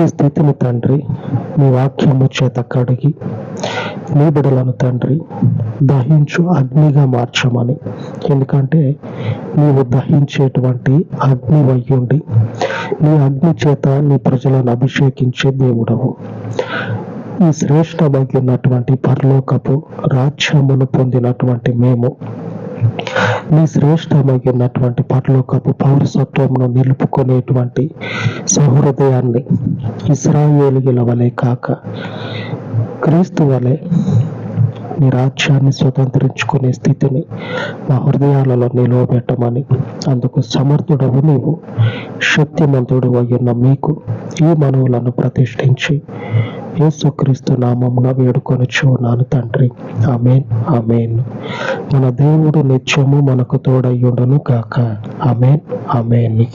ఈ స్థితిని తండ్రి మీ వాక్యము చేత కడిగి నీ బిడలను తండ్రి దహించు అగ్నిగా మార్చమని. ఎందుకంటే నీవు దహించేటువంటి అగ్ని వయ్యుండి నీ అగ్ని చేత నీ ప్రజలను అభిషేకించే దేవుడవు. ఈ శ్రేష్టమైనటువంటి పరలోకపు రాజ్యమును పొందినటువంటి మేము నీ శ్రేష్టమైనటువంటి పరలోకపు పౌరసత్వమును నిలుపుకునేటువంటి సహృదయాన్ని ఇశ్రాయేలీయుల వలె కాక క్రీస్తు వలె నీ రాజ్యాన్ని స్వతంత్రించుకునే స్థితిని మా హృదయాలలో నిలవబెట్టమని, అందుకు సమర్థుడవు నీవు, శక్తిమంతుడు అయ్యున్న మీకు ఈ మనవులను ప్రతిష్ఠించి యేసుక్రీస్తు నామమున వేడుకొనుచున్నాను తండ్రి. ఆమేన్, ఆమేన్. మన దేవుడు నిత్యము మనకు తోడయ్యుండును గాక. ఆమేన్, ఆమేన్.